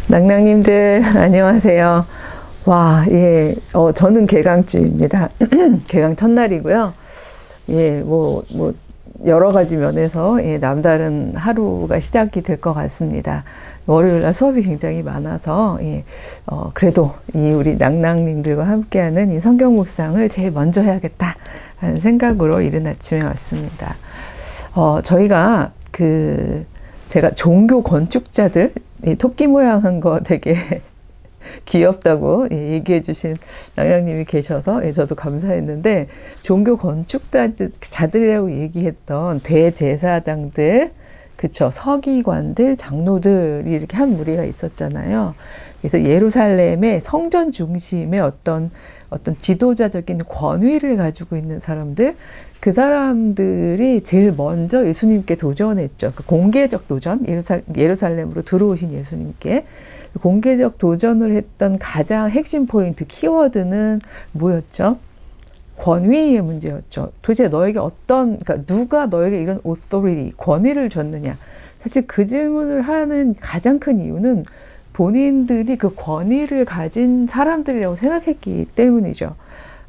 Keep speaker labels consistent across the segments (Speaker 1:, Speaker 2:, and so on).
Speaker 1: 낭낭님들 안녕하세요. 와, 예, 저는 개강주입니다. 개강 첫날이고요. 예, 여러 가지 면에서 예, 남다른 하루가 시작이 될 것 같습니다. 월요일날 수업이 굉장히 많아서 예, 그래도 이 우리 낭낭님들과 함께하는 이 성경 묵상을 제일 먼저 해야겠다 하는 생각으로 이른 아침에 왔습니다. 저희가 제가 종교 건축자들 이 토끼 모양 한 거 되게 귀엽다고 얘기해 주신 낭낭님이 계셔서 저도 감사했는데, 종교 건축자들이라고 얘기했던 대제사장들, 그쵸, 서기관들, 장로들이 이렇게 한 무리가 있었잖아요. 그래서 예루살렘의 성전 중심의 어떤 지도자적인 권위를 가지고 있는 사람들, 그 사람들이 제일 먼저 예수님께 도전했죠. 그 공개적 도전, 예루살렘으로 들어오신 예수님께 공개적 도전을 했던 가장 핵심 포인트, 키워드는 뭐였죠? 권위의 문제였죠. 도대체 너에게 그러니까 누가 너에게 이런 authority, 권위를 줬느냐? 사실 그 질문을 하는 가장 큰 이유는 본인들이 그 권위를 가진 사람들이라고 생각했기 때문이죠.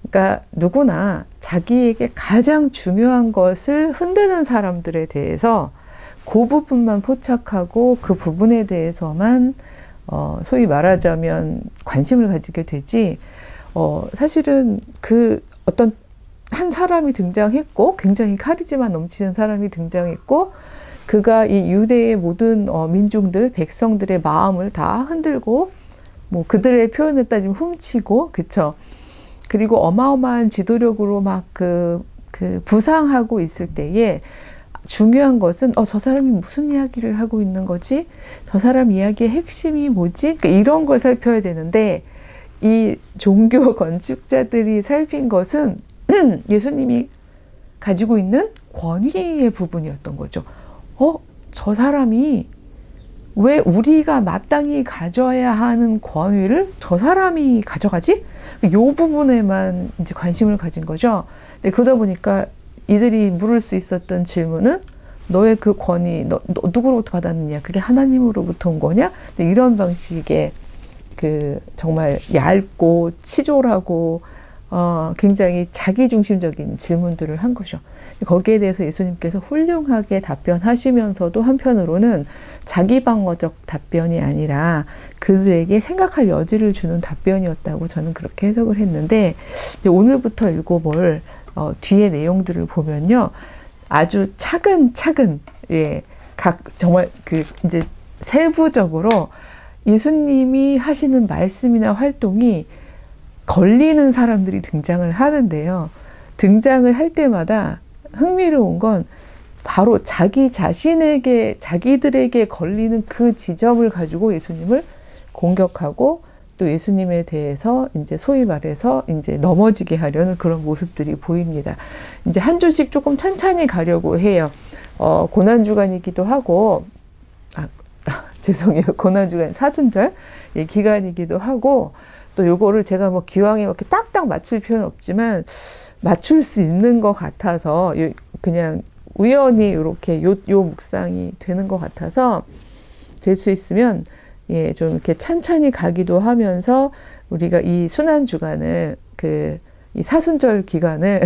Speaker 1: 그러니까 누구나 자기에게 가장 중요한 것을 흔드는 사람들에 대해서 그 부분만 포착하고 그 부분에 대해서만 소위 말하자면 관심을 가지게 되지, 사실은 어떤 한 사람이 등장했고, 굉장히 카리스마 넘치는 사람이 등장했고, 그가 이 유대의 모든 민중들, 백성들의 마음을 다 흔들고, 그들의 표현을 따지면 훔치고, 그쵸? 그리고 어마어마한 지도력으로 막 부상하고 있을 때에 중요한 것은 저 사람이 무슨 이야기를 하고 있는 거지? 저 사람 이야기의 핵심이 뭐지? 그러니까 이런 걸 살펴야 되는데, 이 종교 건축자들이 살핀 것은 예수님이 가지고 있는 권위의 부분이었던 거죠. 저 사람이 왜 우리가 마땅히 가져야 하는 권위를 저 사람이 가져가지? 이 부분에만 이제 관심을 가진 거죠. 근데 그러다 보니까 이들이 물을 수 있었던 질문은, 너의 그 권위, 너 누구로부터 받았느냐? 그게 하나님으로부터 온 거냐? 근데 이런 방식의 정말 얇고 치졸하고 굉장히 자기중심적인 질문들을 한 거죠. 거기에 대해서 예수님께서 훌륭하게 답변하시면서도 한편으로는 자기방어적 답변이 아니라 그들에게 생각할 여지를 주는 답변이었다고 저는 그렇게 해석을 했는데, 오늘부터 읽어볼 뒤의 내용들을 보면요, 아주 차근차근 정말 이제 세부적으로 예수님이 하시는 말씀이나 활동이 걸리는 사람들이 등장을 하는데요. 등장을 할 때마다 흥미로운 건 바로 자기들에게 걸리는 그 지점을 가지고 예수님을 공격하고, 또 예수님에 대해서 이제 소위 말해서 이제 넘어지게 하려는 그런 모습들이 보입니다. 이제 한 주씩 조금 천천히 가려고 해요. 고난주간이기도 하고, 죄송해요. 고난주간 사순절 기간이기도 하고, 또 요거를 제가 기왕에 이렇게 딱딱 맞출 필요는 없지만 맞출 수 있는 것 같아서 그냥 우연히 이렇게 요 묵상이 되는 것 같아서, 될 수 있으면 좀 이렇게 찬찬히 가기도 하면서 우리가 이 순환 주간을 이 사순절 기간을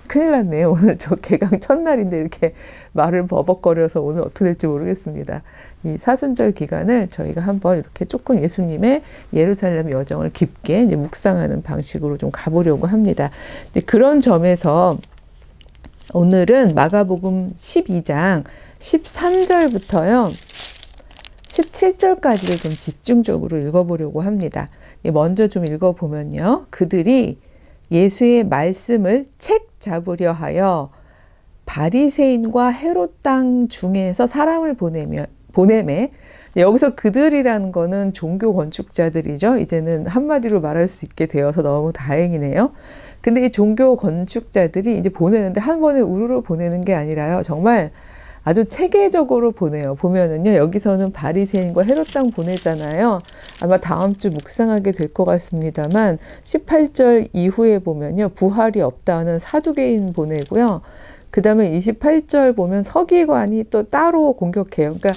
Speaker 1: 큰일 났네요. 오늘 저 개강 첫날인데 이렇게 말을 버벅거려서 오늘 어떻게 될지 모르겠습니다. 이 사순절 기간을 저희가 한번 이렇게 조금 예수님의 예루살렘 여정을 깊게 이제 묵상하는 방식으로 좀 가보려고 합니다. 그런 점에서 오늘은 마가복음 12장 13절부터요 17절까지를 좀 집중적으로 읽어보려고 합니다. 먼저 좀 읽어보면요, 그들이 예수의 말씀을 책 잡으려 하여 바리새인과 헤롯 땅 중에서 사람을 보내매, 여기서 그들이라는 거는 종교 건축자들이죠. 이제는 한마디로 말할 수 있게 되어서 너무 다행이네요. 근데 이 종교 건축자들이 이제 보내는데 한 번에 우르르 보내는 게 아니라요, 정말 아주 체계적으로 보내요. 보면은요, 여기서는 바리새인과 헤롯 땅 보내잖아요. 아마 다음 주 묵상하게 될 것 같습니다만 18절 이후에 보면요, 부활이 없다는 사두개인 보내고요. 그 다음에 28절 보면 서기관이 또 따로 공격해요. 그러니까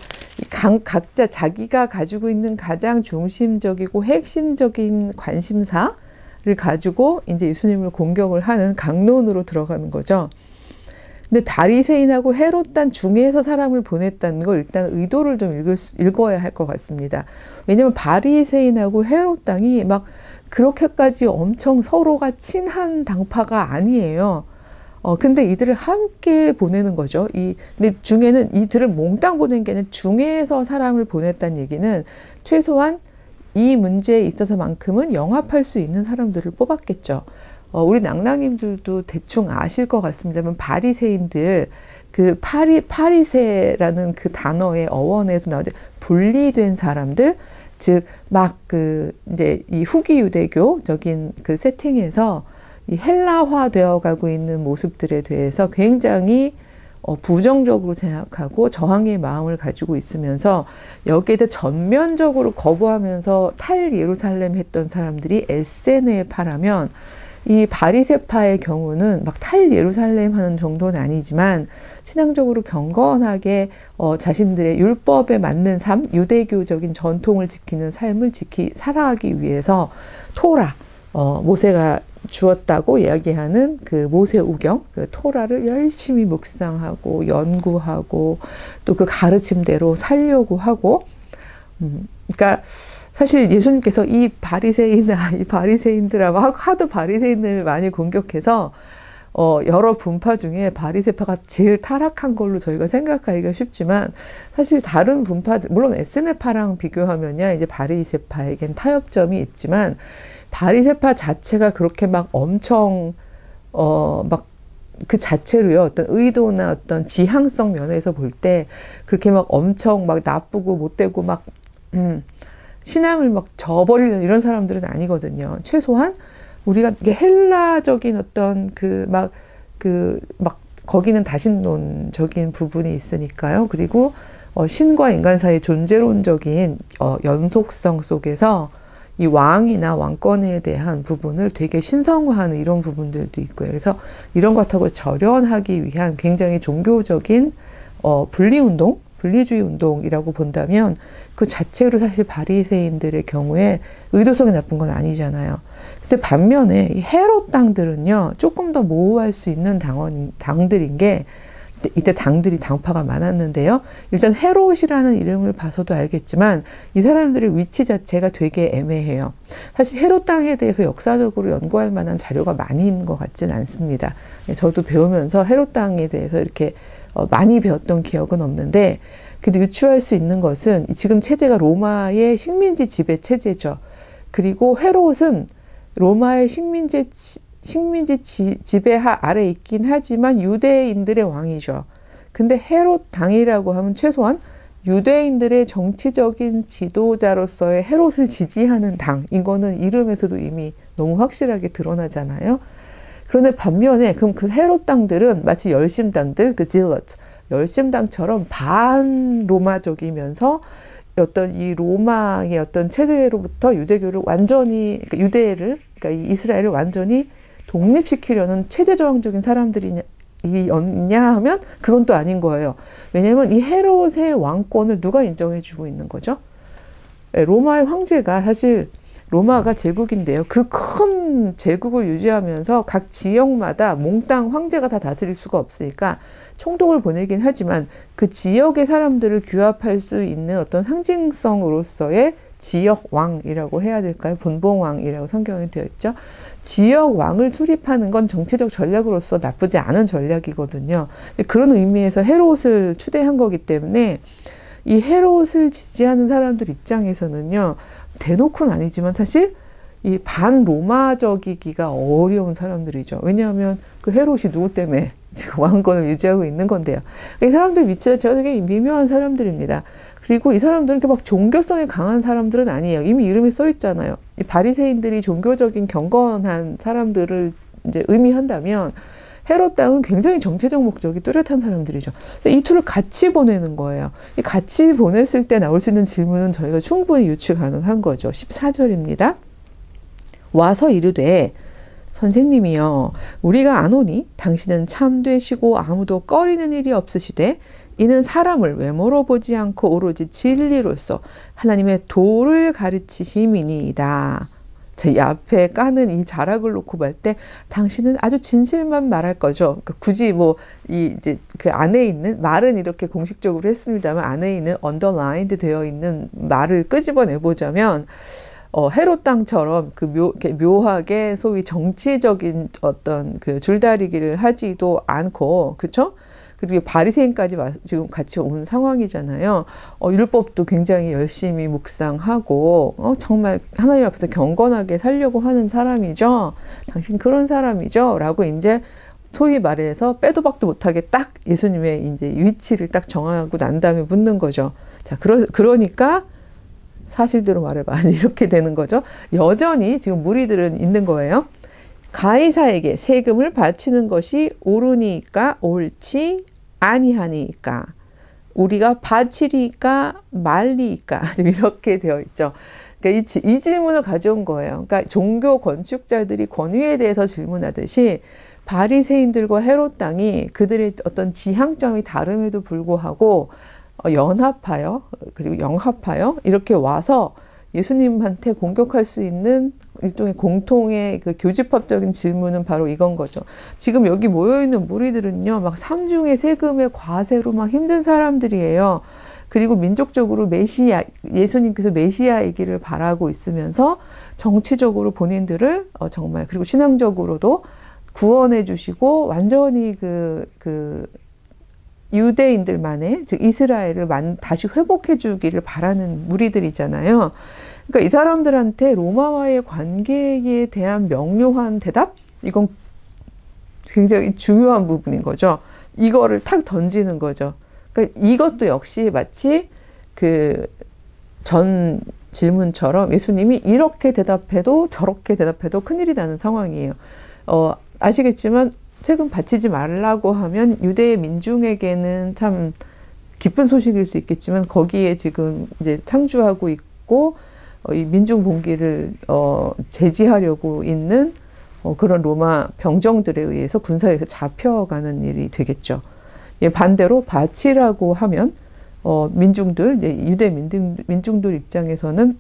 Speaker 1: 각자 자기가 가지고 있는 가장 중심적이고 핵심적인 관심사를 가지고 이제 예수님을 공격을 하는 강론으로 들어가는 거죠. 근데 바리새인하고 헤롯단 중에서 사람을 보냈다는 걸 일단 의도를 좀 읽어야 할 것 같습니다. 왜냐면 바리새인하고 헤롯당이 막 그렇게까지 엄청 서로가 친한 당파가 아니에요. 근데 이들을 함께 보내는 거죠. 근데 중에는 이들을 몽땅 보낸 게 아니라 중에서 사람을 보냈다는 얘기는 최소한 이 문제에 있어서만큼은 영합할 수 있는 사람들을 뽑았겠죠. 우리 낭낭님들도 대충 아실 것 같습니다만 바리새인들 그 파리새라는 그 단어의 어원에서 나오죠. 분리된 사람들, 즉 막 이제 이 후기 유대교적인 그 세팅에서 이 헬라화 되어 가고 있는 모습들에 대해서 굉장히 부정적으로 생각하고 저항의 마음을 가지고 있으면서 여기에 대해 전면적으로 거부하면서 탈 예루살렘 했던 사람들이 에세네파라면 이 바리새파의 경우는 막 탈 예루살렘 하는 정도는 아니지만 신앙적으로 경건하게 자신들의 율법에 맞는 삶, 유대교적인 전통을 지키는 삶을 살아가기 위해서 토라, 모세가 주었다고 이야기하는 그 모세오경, 그 토라를 열심히 묵상하고 연구하고 또 그 가르침대로 살려고 하고, 그러니까 사실 예수님께서 이 바리새인들아 하도 바리새인을 많이 공격해서 여러 분파 중에 바리새파가 제일 타락한 걸로 저희가 생각하기가 쉽지만 사실 다른 분파들, 물론 에스네파랑 비교하면야 이제 바리새파에겐 타협점이 있지만 바리새파 자체가 그렇게 막 엄청 막 그 자체로요 어떤 의도나 어떤 지향성 면에서 볼 때 그렇게 막 엄청 막 나쁘고 못되고 막 신앙을 막 저버리는 이런 사람들은 아니거든요. 최소한 우리가 이게 헬라적인 어떤 거기는 다신론적인 부분이 있으니까요. 그리고 신과 인간 사이의 존재론적인 연속성 속에서 이 왕이나 왕권에 대한 부분을 되게 신성화하는 이런 부분들도 있고요. 그래서 이런 것하고 절연하기 위한 굉장히 종교적인 분리주의 운동이라고 본다면 그 자체로 사실 바리새인들의 경우에 의도성이 나쁜 건 아니잖아요. 근데 반면에 이 헤롯 당들은요 조금 더 모호할 수 있는 당들인 게 이때 당파가 많았는데요. 일단 헤롯이라는 이름을 봐서도 알겠지만 이 사람들의 위치 자체가 되게 애매해요. 사실 헤롯 당에 대해서 역사적으로 연구할 만한 자료가 많이 있는 것 같진 않습니다. 저도 배우면서 헤롯 당에 대해서 이렇게 많이 배웠던 기억은 없는데 근데 유추할 수 있는 것은 지금 체제가 로마의 식민지 지배 체제죠. 그리고 헤롯은 로마의 식민지 지배하 아래 있긴 하지만 유대인들의 왕이죠. 근데 헤롯 당이라고 하면 최소한 유대인들의 정치적인 지도자로서의 헤롯을 지지하는 당, 이거는 이름에서도 이미 너무 확실하게 드러나잖아요. 그런데 반면에 그럼 그 헤롯 당들은 마치 열심당들, 그 질럿, 열심당처럼 반로마적이면서 어떤 이 로마의 어떤 체제로부터 유대교를 완전히, 그러니까 그러니까 이스라엘을 완전히 독립시키려는 체제저항적인 사람들이냐 하면 그건 또 아닌 거예요. 왜냐하면 이 헤롯의 왕권을 누가 인정해주고 있는 거죠? 로마의 황제가 사실 로마가 제국인데요. 그 큰 제국을 유지하면서 각 지역마다 몽땅 황제가 다 다스릴 수가 없으니까 총독을 보내긴 하지만 그 지역의 사람들을 규합할 수 있는 어떤 상징성으로서의 지역 왕이라고 해야 될까요? 본봉왕이라고 성경에 되어 있죠. 지역 왕을 수립하는 건 정치적 전략으로서 나쁘지 않은 전략이거든요. 그런 의미에서 헤롯을 추대한 거기 때문에 이 헤롯을 지지하는 사람들 입장에서는요. 대놓고는 아니지만 사실 이 반로마적이기가 어려운 사람들이죠. 왜냐하면 그 헤롯이 누구 때문에 지금 왕권을 유지하고 있는 건데요. 이 사람들 위치가 되게 미묘한 사람들입니다. 그리고 이 사람들은 이렇게 막 종교성이 강한 사람들은 아니에요. 이미 이름이 써 있잖아요. 이 바리새인들이 종교적인 경건한 사람들을 이제 의미한다면 헤롯 당은 굉장히 정치적 목적이 뚜렷한 사람들이죠. 이 둘을 같이 보내는 거예요. 이 같이 보냈을 때 나올 수 있는 질문은 저희가 충분히 유추 가능한 거죠. 14절입니다. 와서 이르되 선생님이여 우리가 아노니 당신은 참되시고 아무도 꺼리는 일이 없으시되 이는 사람을 외모로 보지 않고 오로지 진리로서 하나님의 도를 가르치심이니이다. 이 앞에 까는 이 자락을 놓고 볼 때 당신은 아주 진실만 말할 거죠. 그러니까 굳이 뭐 이제 그 안에 있는 말은 이렇게 공식적으로 했습니다만 안에 있는 언더라인드 되어 있는 말을 끄집어내 보자면 헤롯 땅처럼 그 묘하게 소위 정치적인 어떤 그 줄다리기를 하지도 않고 그렇죠? 그리고 바리새인까지 지금 같이 온 상황이잖아요. 율법도 굉장히 열심히 묵상하고 정말 하나님 앞에서 경건하게 살려고 하는 사람이죠. 당신 그런 사람이죠. 라고 이제 소위 말해서 빼도 박도 못하게 딱 예수님의 이제 위치를 딱 정하고 난 다음에 묻는 거죠. 자, 그러니까 사실대로 말해봐. 이렇게 되는 거죠. 여전히 지금 무리들은 있는 거예요. 가이사에게 세금을 바치는 것이 옳으니까 옳지 아니하니까 우리가 바치리까 말리까 이렇게 되어 있죠. 그러니까 이 질문을 가져온 거예요. 그러니까 종교 건축자들이 권위에 대해서 질문하듯이 바리새인들과 헤롯 땅이 그들의 어떤 지향점이 다름에도 불구하고 연합하여 그리고 영합하여 이렇게 와서 예수님한테 공격할 수 있는 일종의 공통의 그 교집합적인 질문은 바로 이건 거죠. 지금 여기 모여있는 무리들은요, 막 삼중의 세금의 과세로 막 힘든 사람들이에요. 그리고 민족적으로 예수님께서 메시아이기를 바라고 있으면서 정치적으로 본인들을 정말 그리고 신앙적으로도 구원해 주시고 완전히 그 유대인들만의 즉 이스라엘을 다시 회복해 주기를 바라는 무리들이잖아요. 그러니까 이 사람들한테 로마와의 관계에 대한 명료한 대답? 이건 굉장히 중요한 부분인 거죠. 이거를 탁 던지는 거죠. 그러니까 이것도 역시 마치 그 전 질문처럼 예수님이 이렇게 대답해도 저렇게 대답해도 큰일이 나는 상황이에요. 아시겠지만 세금 바치지 말라고 하면 유대의 민중에게는 참 기쁜 소식일 수 있겠지만 거기에 지금 이제 상주하고 있고 이 민중 봉기를 제지하려고 있는 그런 로마 병정들에 의해서 군사에서 잡혀가는 일이 되겠죠. 반대로 바치라고 하면 민중들 유대 민중들 입장에서는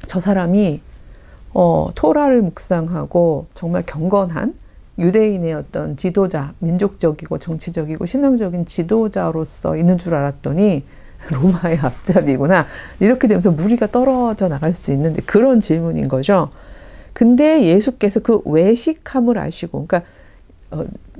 Speaker 1: 저 사람이 토라를 묵상하고 정말 경건한 유대인의 어떤 지도자, 민족적이고 정치적이고 신앙적인 지도자로서 있는 줄 알았더니 로마의 앞잡이구나. 이렇게 되면서 무리가 떨어져 나갈 수 있는데 그런 질문인 거죠. 근데 예수께서 그 외식함을 아시고, 그러니까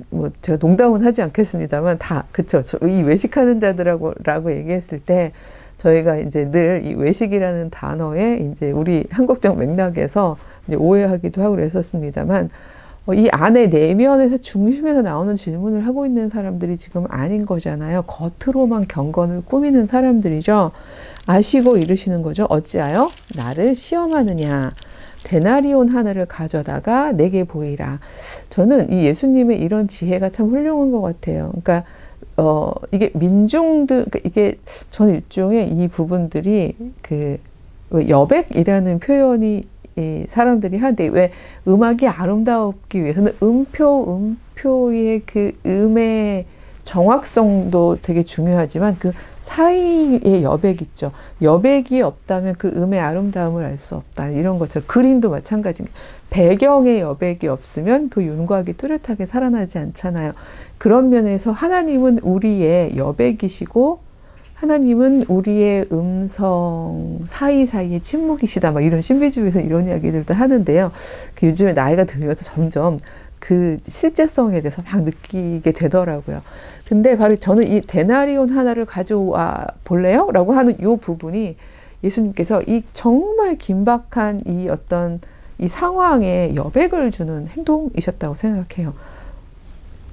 Speaker 1: 뭐 제가 농담은 하지 않겠습니다만 다 그쵸. 이 외식하는 자들라고 얘기했을 때 저희가 이제 늘 이 외식이라는 단어에 이제 우리 한국적 맥락에서 이제 오해하기도 하고 그랬었습니다만 이 안에 내면에서 중심에서 나오는 질문을 하고 있는 사람들이 지금 아닌 거잖아요. 겉으로만 경건을 꾸미는 사람들이죠. 아시고 이르시는 거죠. 어찌하여 나를 시험하느냐. 데나리온 하나를 가져다가 내게 보이라. 저는 이 예수님의 이런 지혜가 참 훌륭한 것 같아요. 그러니까 이게 민중들, 그러니까 이게 전 일종의 이 부분들이 그 여백이라는 표현이 이 사람들이 하는데 왜 음악이 아름다웠기 위해서는 음표의 그 음의 정확성도 되게 중요하지만 그 사이의 여백 있죠. 여백이 없다면 그 음의 아름다움을 알 수 없다. 이런 것처럼 그림도 마찬가지입니다. 배경의 여백이 없으면 그 윤곽이 뚜렷하게 살아나지 않잖아요. 그런 면에서 하나님은 우리의 여백이시고 하나님은 우리의 음성 사이사이에 침묵이시다. 막 이런 신비주의에서 이런 이야기들도 하는데요. 그 요즘에 나이가 들면서 점점 그 실제성에 대해서 막 느끼게 되더라고요. 근데 바로 저는 이 데나리온 하나를 가져와 볼래요? 라고 하는 이 부분이 예수님께서 이 정말 긴박한 이 어떤 이 상황에 여백을 주는 행동이셨다고 생각해요.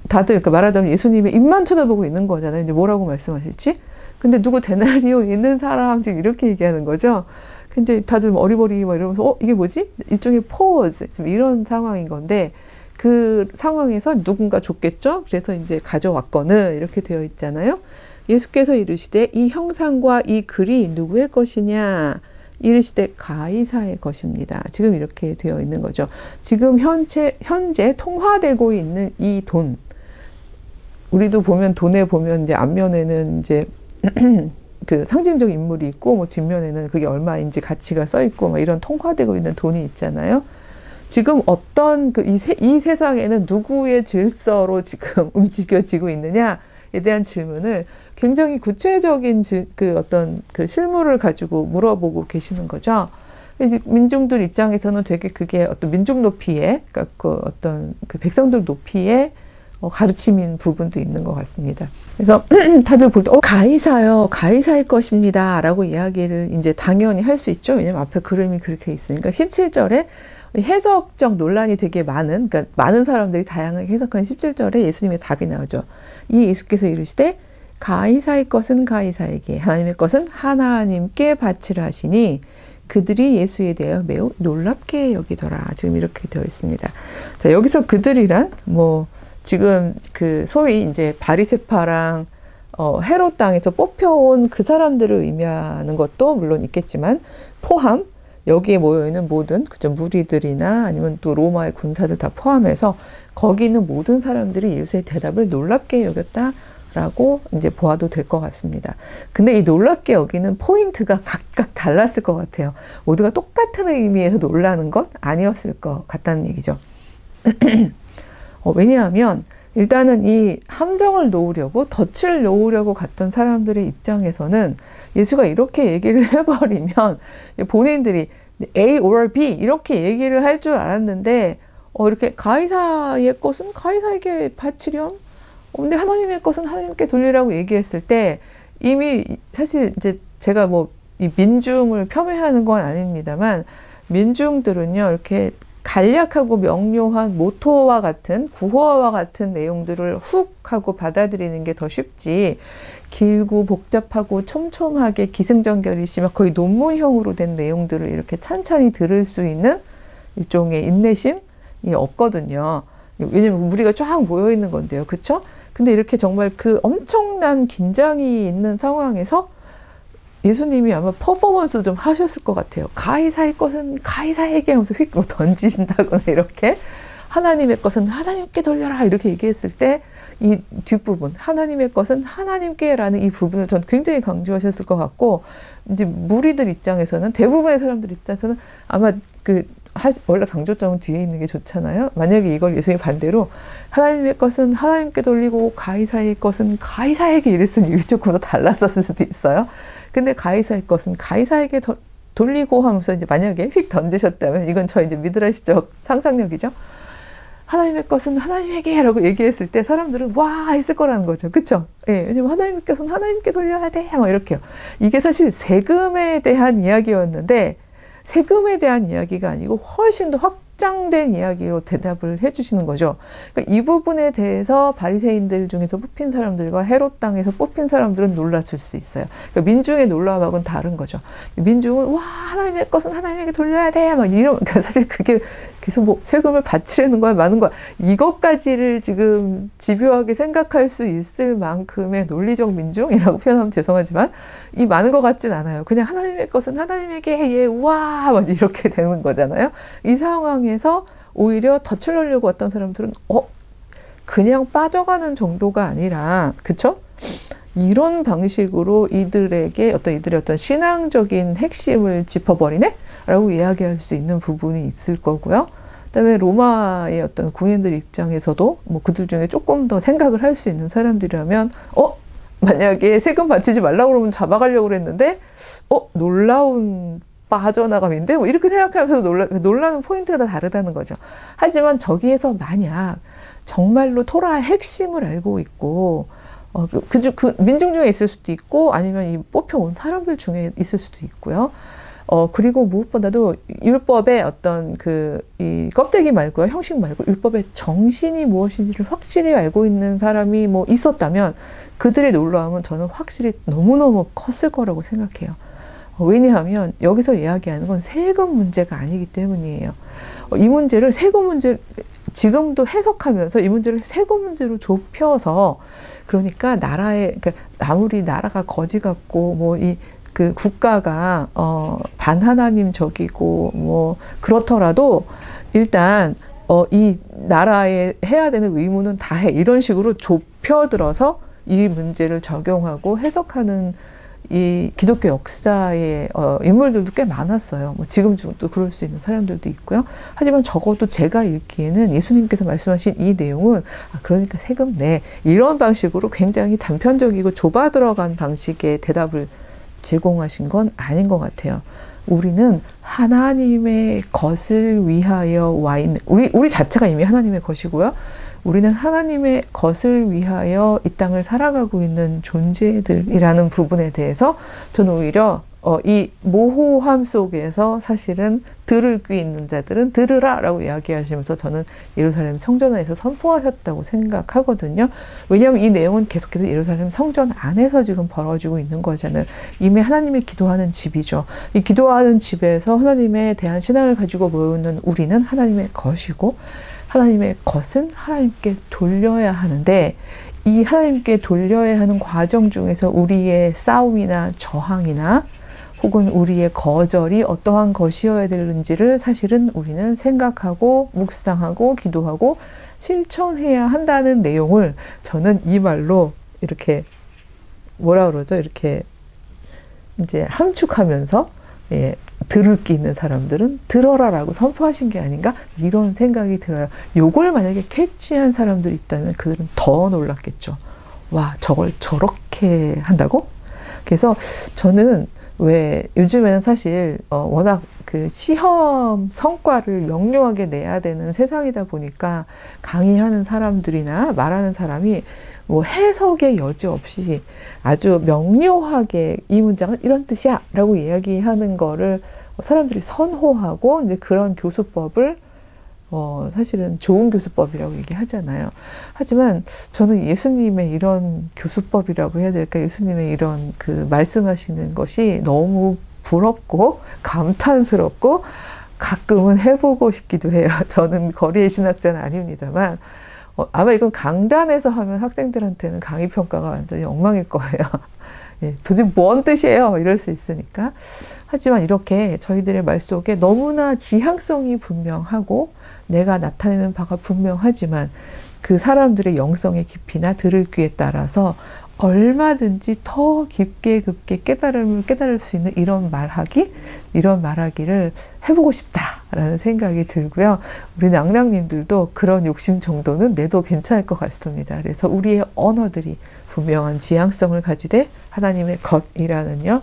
Speaker 1: 다들 그 말하자면 예수님의 입만 쳐다보고 있는 거잖아요. 이제 뭐라고 말씀하실지? 근데 누구 데나리온 있는 사람 지금 이렇게 얘기하는 거죠. 근데 다들 어리버리 막 이러면서 이게 뭐지? 일종의 포즈 지금 이런 상황인 건데 그 상황에서 누군가 줬겠죠. 그래서 이제 가져왔거늘 이렇게 되어 있잖아요. 예수께서 이르시되 이 형상과 이 글이 누구의 것이냐? 이르시되 가이사의 것입니다. 지금 이렇게 되어 있는 거죠. 지금 현재 통화되고 있는 이 돈, 우리도 보면 돈에 보면 이제 앞면에는 이제 그 상징적 인물이 있고 뭐 뒷면에는 그게 얼마인지 가치가 써 있고 뭐 이런 통화되고 있는 돈이 있잖아요. 지금 어떤 이 세상에는 누구의 질서로 지금 움직여지고 있느냐에 대한 질문을 굉장히 구체적인 어떤 그 실물을 가지고 물어보고 계시는 거죠. 민중들 입장에서는 되게 그게 어떤 민중 높이에, 그러니까 그 어떤 그 백성들 높이에 가르침인 부분도 있는 것 같습니다. 그래서 다들 볼 때 가이사요, 가이사의 것입니다 라고 이야기를 이제 당연히 할 수 있죠. 왜냐면 앞에 그림이 그렇게 있으니까. 17절에 해석적 논란이 되게 많은, 그러니까 많은 사람들이 다양하게 해석한 17절에 예수님의 답이 나오죠. 이 예수께서 이르시되 가이사의 것은 가이사에게, 하나님의 것은 하나님께 바치라 하시니 그들이 예수에 대하여 매우 놀랍게 여기더라. 지금 이렇게 되어 있습니다. 자, 여기서 그들이란 뭐 지금 그 소위 이제 바리새파랑 헤롯 땅에서 뽑혀온 그 사람들을 의미하는 것도 물론 있겠지만 포함, 여기에 모여있는 모든 그죠, 무리들이나 아니면 또 로마의 군사들 다 포함해서 거기 있는 모든 사람들이 예수의 대답을 놀랍게 여겼다라고 이제 보아도 될 것 같습니다. 근데 이 놀랍게 여기는 포인트가 각각 달랐을 것 같아요. 모두가 똑같은 의미에서 놀라는 것 아니었을 것 같다는 얘기죠. 왜냐하면 일단은 이 함정을 놓으려고, 덫을 놓으려고 갔던 사람들의 입장에서는 예수가 이렇게 얘기를 해버리면 본인들이 A or B 이렇게 얘기를 할 줄 알았는데 이렇게 가이사의 것은 가이사에게 바치렴, 근데 하나님의 것은 하나님께 돌리라고 얘기했을 때 이미 사실 이제 제가 뭐 이 민중을 폄훼하는 건 아닙니다만 민중들은요 이렇게 간략하고 명료한 모토와 같은 구호와 같은 내용들을 훅 하고 받아들이는 게 더 쉽지, 길고 복잡하고 촘촘하게 기승전결이 심한 거의 논문형으로 된 내용들을 이렇게 찬찬히 들을 수 있는 일종의 인내심이 없거든요. 왜냐면 우리가 쫙 모여 있는 건데요. 그쵸? 근데 이렇게 정말 그 엄청난 긴장이 있는 상황에서 예수님이 아마 퍼포먼스 좀 하셨을 것 같아요. 가이사의 것은 가이사에게 하면서 휙 뭐 던지신다거나 이렇게, 하나님의 것은 하나님께 돌려라 이렇게 얘기했을 때 이 뒷부분 하나님의 것은 하나님께 라는 이 부분을 전 굉장히 강조하셨을 것 같고, 이제 무리들 입장에서는, 대부분의 사람들 입장에서는 아마 원래 강조점은 뒤에 있는 게 좋잖아요. 만약에 이걸 예수님이 반대로 하나님의 것은 하나님께 돌리고 가이사의 것은 가이사에게 이랬으면 이게 조금 더 달랐었을 수도 있어요. 근데 가이사의 것은 가이사에게 돌리고 하면서 이제 만약에 휙 던지셨다면, 이건 저 이제 미드라시적 상상력이죠. 하나님의 것은 하나님에게 라고 얘기했을 때 사람들은 와 했을 거라는 거죠. 그쵸? 예, 왜냐면 하나님께서는 하나님께 돌려야 돼 막 이렇게요. 이게 사실 세금에 대한 이야기였는데 세금에 대한 이야기가 아니고 훨씬 더 확장된 이야기로 대답을 해주시는 거죠. 그러니까 이 부분에 대해서 바리새인들 중에서 뽑힌 사람들과 헤롯 땅에서 뽑힌 사람들은 놀랐을 수 있어요. 그러니까 민중의 놀라움하고는 다른 거죠. 민중은 와 하나님의 것은 하나님에게 돌려야 돼 막 이런, 그러니까 사실 그게 계속 뭐 세금을 바치려는 거야 많은 거야 이것까지를 지금 집요하게 생각할 수 있을 만큼의 논리적 민중이라고 표현하면 죄송하지만 이 많은 것 같진 않아요. 그냥 하나님의 것은 하나님에게 예 우와 막 이렇게 되는 거잖아요. 이 상황에서 오히려 덫을 놓으려고 왔던 사람들은 그냥 빠져가는 정도가 아니라, 그쵸? 이런 방식으로 이들의 어떤 신앙적인 핵심을 짚어버리네? 라고 이야기할 수 있는 부분이 있을 거고요. 그다음에 로마의 어떤 군인들 입장에서도 뭐 그들 중에 조금 더 생각을 할 수 있는 사람들이라면 만약에 세금 바치지 말라고 그러면 잡아가려고 그랬는데 놀라운 빠져나감인데 뭐 이렇게 생각하면서 놀라는 포인트가 다 다르다는 거죠. 하지만 저기에서 만약 정말로 토라의 핵심을 알고 있고 그 민중 중에 있을 수도 있고 아니면 이 뽑혀온 사람들 중에 있을 수도 있고요. 그리고 무엇보다도 율법의 어떤 이 껍데기 말고요, 형식 말고 율법의 정신이 무엇인지를 확실히 알고 있는 사람이 뭐 있었다면 그들의 놀라움은 저는 확실히 너무너무 컸을 거라고 생각해요. 왜냐하면 여기서 이야기하는 건 세금 문제가 아니기 때문이에요. 이 문제를 세금 문제, 지금도 해석하면서 이 문제를 세금 문제로 좁혀서, 그러니까 아무리 나라가 거지 같고 뭐 이 그 국가가 반하나님적이고 뭐 그렇더라도 일단 이 나라에 해야 되는 의무는 다 해. 이런 식으로 좁혀들어서 이 문제를 적용하고 해석하는 이 기독교 역사의 인물들도 꽤 많았어요. 뭐 지금도 그럴 수 있는 사람들도 있고요. 하지만 적어도 제가 읽기에는 예수님께서 말씀하신 이 내용은 그러니까 세금 내. 이런 방식으로 굉장히 단편적이고 좁아 들어간 방식의 대답을 제공하신 건 아닌 것 같아요. 우리는 하나님의 것을 위하여 와 있는, 우리 자체가 이미 하나님의 것이고요. 우리는 하나님의 것을 위하여 이 땅을 살아가고 있는 존재들이라는 부분에 대해서 저는 오히려 이 모호함 속에서 사실은 들을 귀 있는 자들은 들으라 라고 이야기하시면서 저는 예루살렘 성전에서 선포하셨다고 생각하거든요. 왜냐하면 이 내용은 계속해서 예루살렘 성전 안에서 지금 벌어지고 있는 거잖아요. 이미 하나님의 기도하는 집이죠. 이 기도하는 집에서 하나님에 대한 신앙을 가지고 모여있는 우리는 하나님의 것이고 하나님의 것은 하나님께 돌려야 하는데 이 하나님께 돌려야 하는 과정 중에서 우리의 싸움이나 저항이나 혹은 우리의 거절이 어떠한 것이어야 되는지를 사실은 우리는 생각하고 묵상하고 기도하고 실천해야 한다는 내용을 저는 이 말로 이렇게 뭐라 그러죠? 이렇게 이제 함축하면서 들을 게 있는 사람들은 들어라라고 선포하신 게 아닌가? 이런 생각이 들어요. 요걸 만약에 캐치한 사람들이 있다면 그들은 더 놀랐겠죠. 와, 저걸 저렇게 한다고? 그래서 저는 왜 요즘에는 사실 워낙 그 시험 성과를 명료하게 내야 되는 세상이다 보니까 강의하는 사람들이나 말하는 사람이 뭐 해석의 여지 없이 아주 명료하게 이 문장은 이런 뜻이야 라고 이야기하는 거를 사람들이 선호하고 이제 그런 교수법을 사실은 좋은 교수법이라고 얘기하잖아요. 하지만 저는 예수님의 이런 교수법이라고 해야 될까? 예수님의 이런 그 말씀하시는 것이 너무 부럽고 감탄스럽고 가끔은 해보고 싶기도 해요. 저는 거리의 신학자는 아닙니다만 아마 이건 강단에서 하면 학생들한테는 강의 평가가 완전히 엉망일 거예요. 도대체 뭔 뜻이에요? 이럴 수 있으니까. 하지만 이렇게 저희들의 말 속에 너무나 지향성이 분명하고 내가 나타내는 바가 분명하지만 그 사람들의 영성의 깊이나 들을 귀에 따라서 얼마든지 더 깊게 깨달음을 깨달을 수 있는 이런 말하기를 해보고 싶다라는 생각이 들고요. 우리 낭낭님들도 그런 욕심 정도는 내도 괜찮을 것 같습니다. 그래서 우리의 언어들이 분명한 지향성을 가지되 하나님의 것이라는요.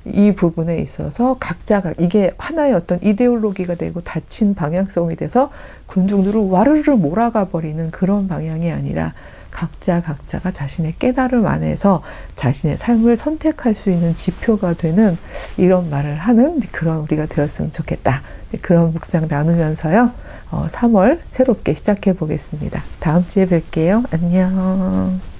Speaker 1: 이 부분에 있어서 각자가 이게 하나의 어떤 이데올로기가 되고 닫힌 방향성이 돼서 군중들을 와르르 몰아가 버리는 그런 방향이 아니라 각자가 자신의 깨달음 안에서 자신의 삶을 선택할 수 있는 지표가 되는 이런 말을 하는 그런 우리가 되었으면 좋겠다. 그런 묵상 나누면서요. 3월 새롭게 시작해 보겠습니다. 다음 주에 뵐게요. 안녕.